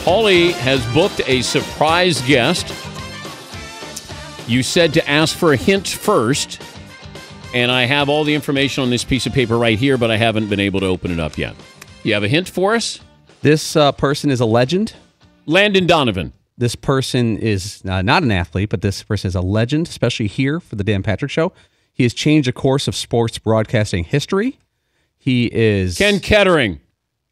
Paulie has booked a surprise guest. You said to ask for a hint first, and I have all the information on this piece of paper right here, but I haven't been able to open it up yet. You have a hint for us? This person is a legend. Landon Donovan. This person is not an athlete, but this person is a legend, especially here for the Dan Patrick Show. He has changed the course of sports broadcasting history. He is... Ken Kettering.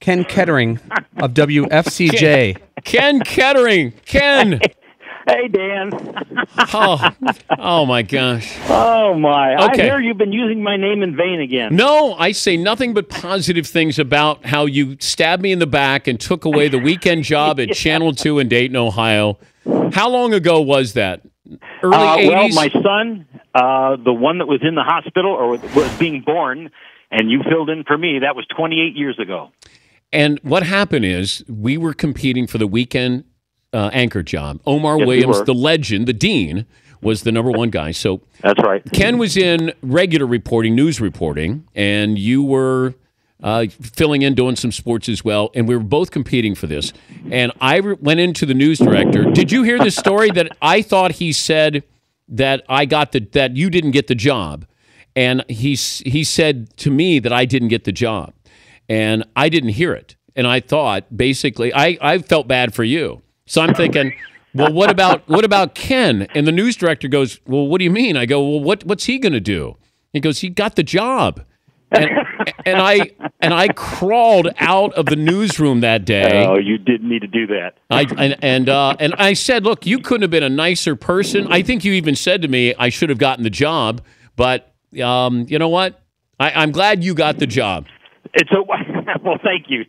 Ken Kettering of WFCJ. Ken Kettering. Ken. Hey, Dan. Oh, my gosh. Oh, my. Okay. I hear you've been using my name in vain again. No, I say nothing but positive things about how you stabbed me in the back and took away the weekend job at Channel 2 in Dayton, Ohio. How long ago was that? Early 80s? Well, my son, the one that was in the hospital or was being born, and you filled in for me, that was 28 years ago. And what happened is we were competing for the weekend anchor job. Omar Williams, the legend, the dean, was the number one guy. So that's right. Ken was in regular reporting, news reporting, and you were filling in, doing some sports as well. And we were both competing for this. And I went into the news director. Did you hear the story that I thought he said that that you didn't get the job? And he said to me that I didn't get the job. And I didn't hear it. And I thought, basically, I felt bad for you. So I'm thinking, well, what about Ken? And the news director goes, well, what do you mean? I go, well, what's he going to do? He goes, he got the job. And I crawled out of the newsroom that day. Oh, you didn't need to do that. And I said, look, you couldn't have been a nicer person. I think you even said to me, I should have gotten the job. But you know what? I'm glad you got the job. Well, thank you,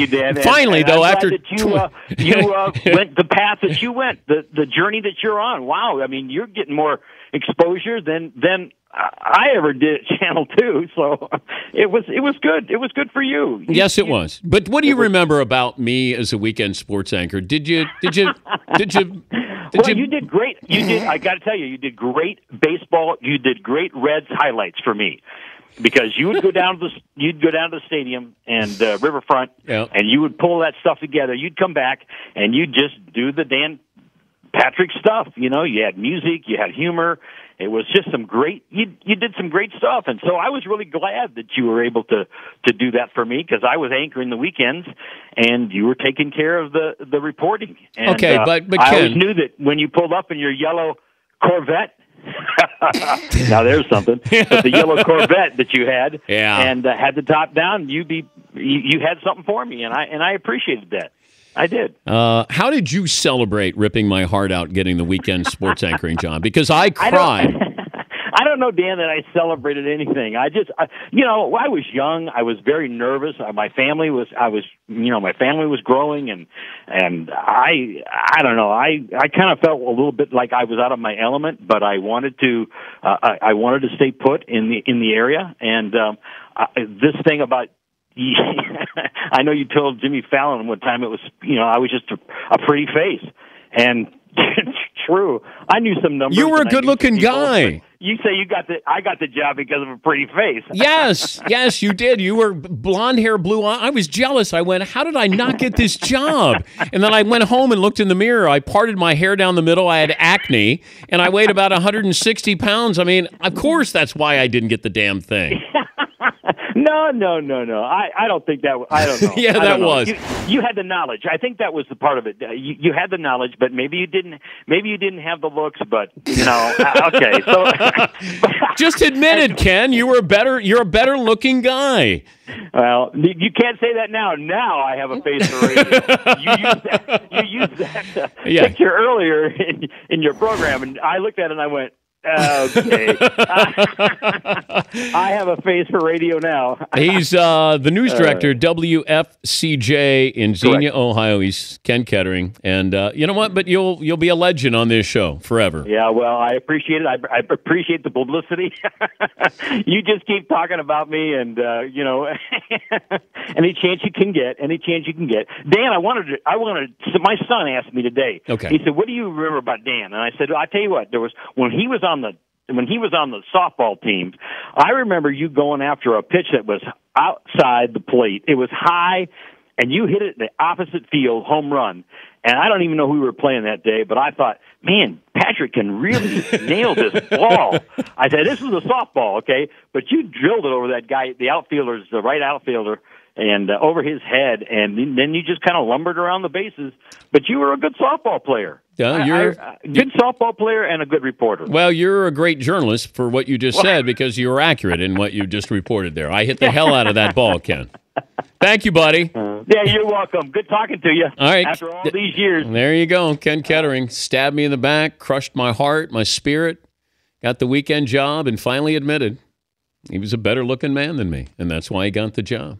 Dan. Finally, and though, after after you went the path that you went, the journey that you're on. Wow, I mean, you're getting more exposure than I ever did at Channel 2. So it was good. It was good for you. Yes, it was. But what do you remember about me as a weekend sports anchor? Did you? Well, you did great. You did. I got to tell you did baseball. You did great Reds highlights for me. Because you would go down to the stadium and Riverfront, and you would pull that stuff together. You'd come back and you'd just do the Dan Patrick stuff. You know, you had music, you had humor. It was just some great. You did some great stuff, and so I was really glad that you were able to do that for me because I was anchoring the weekends, and you were taking care of the reporting. And, okay, but I Ken, always knew that when you pulled up in your yellow Corvette. Now there's something. But the yellow Corvette that you had, and had the top down, you had something for me, and I appreciated that. I did. How did you celebrate ripping my heart out getting the weekend sports anchoring job? Because I cried. I don't know, Dan, that I celebrated anything. I was young. I was very nervous. My family was growing, and I don't know. I kind of felt a little bit like I was out of my element, but I wanted to stay put in the area. And this thing about. I know you told Jimmy Fallon one time it was, I was just a pretty face. And true. I knew some numbers. You were a good-looking guy. You say I got the job because of a pretty face. Yes, you did. You were blonde hair, blue eyes. I was jealous. I went, how did I not get this job? And then I went home and looked in the mirror. I parted my hair down the middle. I had acne, and I weighed about 160 pounds. I mean, of course that's why I didn't get the damn thing. No. I don't think that. I don't know. Yeah, that was. You had the knowledge. I think that was the part of it. You had the knowledge, but maybe you didn't. Maybe you didn't have the looks. But okay. So just admit it, Ken. You're a better looking guy. Well, you can't say that now. Now I have a face for radio. You used that picture earlier in your program, and I looked at it and I went. Okay. I have a face for radio now. He's the news director, WFCJ in Xenia, Correct. Ohio. He's Ken Kettering. And you know what? But you'll be a legend on this show forever. Yeah, well, I appreciate it. I appreciate the publicity. You just keep talking about me and, any chance you can get. Dan, so my son asked me today. Okay. He said, what do you remember about Dan? And I said, I tell you what, when he was on the softball team, I remember you going after a pitch that was outside the plate. It was high, and you hit it in the opposite field, home run. And I don't even know who we were playing that day, but I thought, man, Patrick can really nail this ball. I said, this is a softball, okay? But you drilled it over that guy, the right outfielder, and over his head, and then you just kind of lumbered around the bases. But you were a good softball player. Yeah, good softball player and a good reporter. Well, you're a great journalist for what you just said because you were accurate in what you just reported there. I hit the hell out of that ball, Ken. Thank you, buddy. Yeah, you're welcome. Good talking to you. All right. After all these years. There you go. Ken Kettering stabbed me in the back, crushed my heart, my spirit, got the weekend job, and finally admitted he was a better-looking man than me, and that's why he got the job.